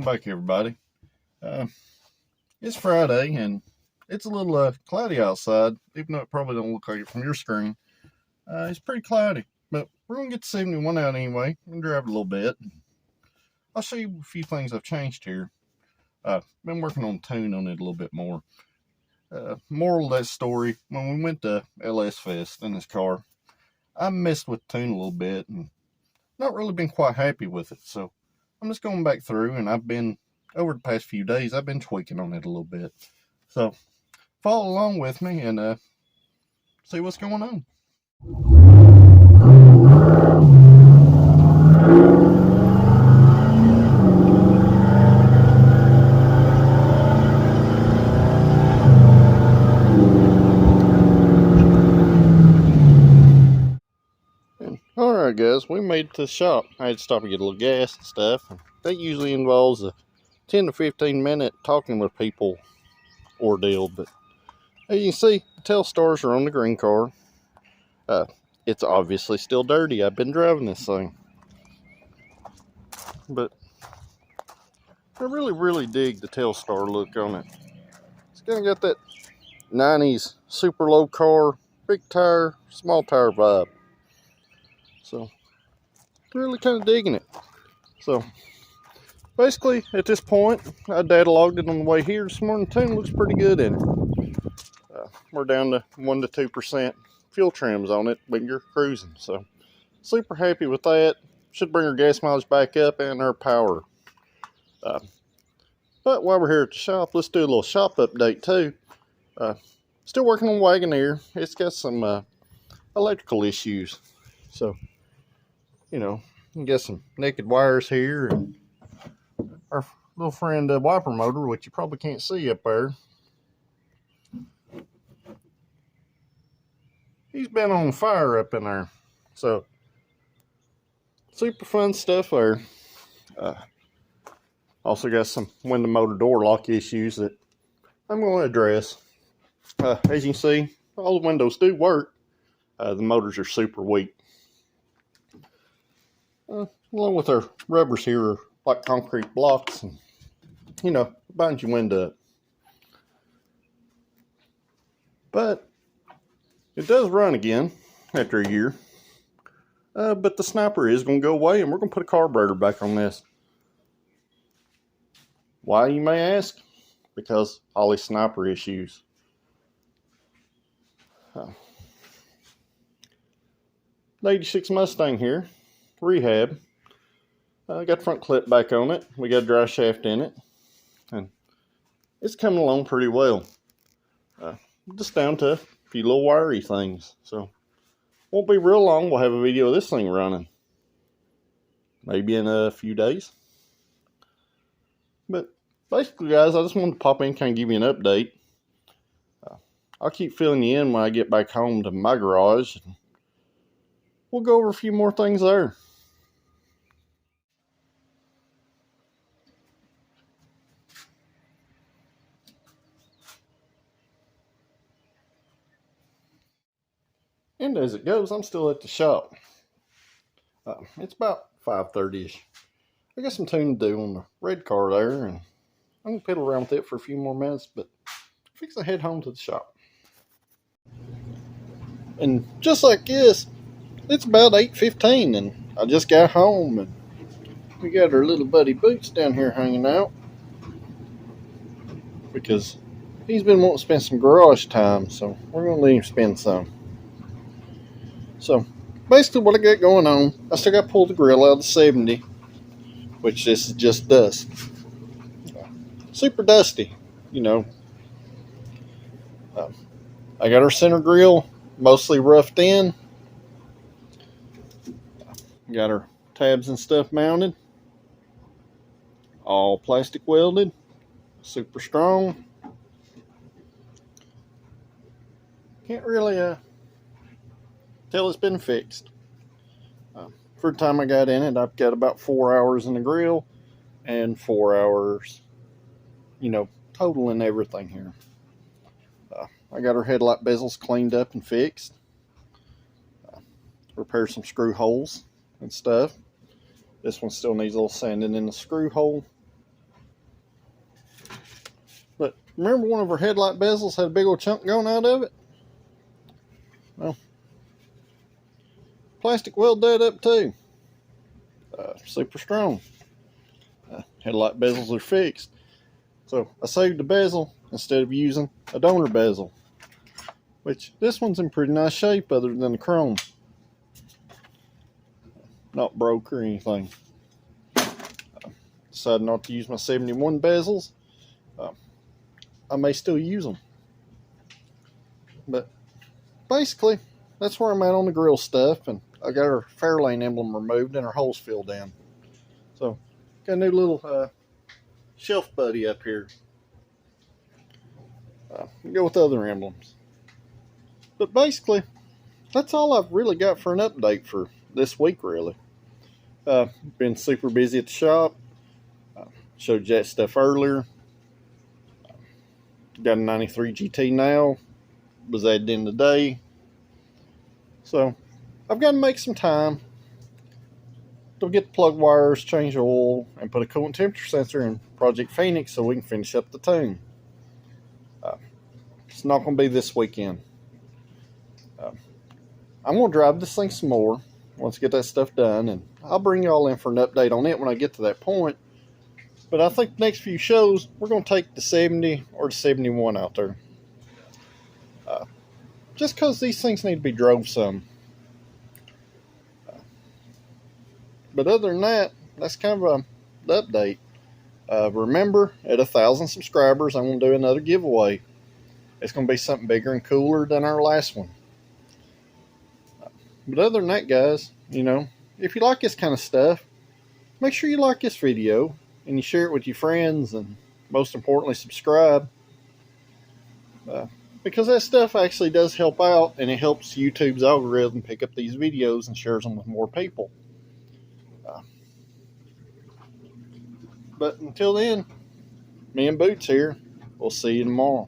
back, everybody. It's Friday, and it's a little cloudy outside, even though it probably don't look like it from your screen. It's pretty cloudy, but we're going to get the 71 out anyway. I'm going to drive a little bit. I'll show you a few things I've changed here. Been working on tune on it a little bit more. Moral of that story, when we went to LS Fest in this car, I messed with the tune a little bit and not really been quite happy with it. So I'm just going back through, and I've been, over the past few days, I've been tweaking on it a little bit. So follow along with me and see what's going on. Alright guys, we made it to the shop. I had to stop and get a little gas and stuff. That usually involves a 10 to 15 minute talking with people ordeal, but as you can see, the tail stars are on the green car. It's obviously still dirty. I've been driving this thing, but I really dig the tail star look on it. It's kind of got that 90s super low car, big tire, small tire vibe. So really kind of digging it. So basically at this point, I data-logged it on the way here this morning. The tune looks pretty good in it. We're down to 1 to 2% fuel trims on it when you're cruising. So super happy with that. Should bring our gas mileage back up and our power. But while we're here at the shop, let's do a little shop update too. Still working on Wagoneer. It's got some electrical issues. So, you know, you got some naked wires here, and our little friend wiper motor, which you probably can't see up there. He's been on fire up in there. So, super fun stuff there. Also got some window motor door lock issues that I'm going to address. As you can see, all the windows do work. The motors are super weak. Along with our rubbers here are like concrete blocks, and you know, binds your window up. But it does run again after a year. But the sniper is going to go away, and we're going to put a carburetor back on this. Why, you may ask? Because all these sniper issues. The 86 Mustang here, rehab. Got the front clip back on it. We got a dry shaft in it, and it's coming along pretty well. Just down to a few little wiry things. So won't be real long. We'll have a video of this thing running, maybe in a few days. But basically, guys, I just wanted to pop in, kind of give you an update. I'll keep filling you in when I get back home to my garage. We'll go over a few more things there. And as it goes, I'm still at the shop. It's about 5:30ish. I got some tuning to do on the red car there, and I'm going to piddle around with it for a few more minutes, but fix to head home to the shop. And just like this, it's about 8:15, and I just got home, and we got our little buddy Boots down here hanging out because he's been wanting to spend some garage time, so we're going to let him spend some. So basically what I got going on, I still got to pull the grill out of the 70, which this is just dust. Super dusty, you know. I got our center grill mostly roughed in. Got our tabs and stuff mounted. All plastic welded. Super strong. Can't really tell it's been fixed. For the time I got in it, I've got about 4 hours in the grill and 4 hours, you know, total and everything here. I got our headlight bezels cleaned up and fixed. Repair some screw holes and stuff. This one still needs a little sanding in the screw hole. Remember one of our headlight bezels had a big old chunk going out of it? Well, plastic welded that up too. Super strong. Headlight bezels are fixed. So I saved the bezel instead of using a donor bezel, which this one's in pretty nice shape other than the chrome. Not broke or anything. Decided not to use my 71 bezels. I may still use them. But basically, that's where I'm at on the grill stuff, and I got our Fairlane emblem removed and our holes filled in. So, got a new little shelf buddy up here. Go with other emblems. But basically, that's all I've really got for an update for this week, really. Been super busy at the shop. Showed you that stuff earlier. Got a 93 GT now. Was added in today. So, I've got to make some time to get the plug wires, change oil, and put a coolant temperature sensor in Project Phoenix so we can finish up the tune. It's not going to be this weekend. I'm going to drive this thing some more once I get that stuff done, and I'll bring y'all in for an update on it when I get to that point. But I think the next few shows, we're going to take the 70 or the 71 out there. Just because these things need to be drove some. But other than that, that's kind of the update. Remember, at 1,000 subscribers, I'm going to do another giveaway. It's going to be something bigger and cooler than our last one. But other than that, guys, if you like this kind of stuff, make sure you like this video and you share it with your friends, and most importantly, subscribe. Because that stuff actually does help out, and it helps YouTube's algorithm pick up these videos and shares them with more people. But until then, me and Boots here. We'll see you tomorrow.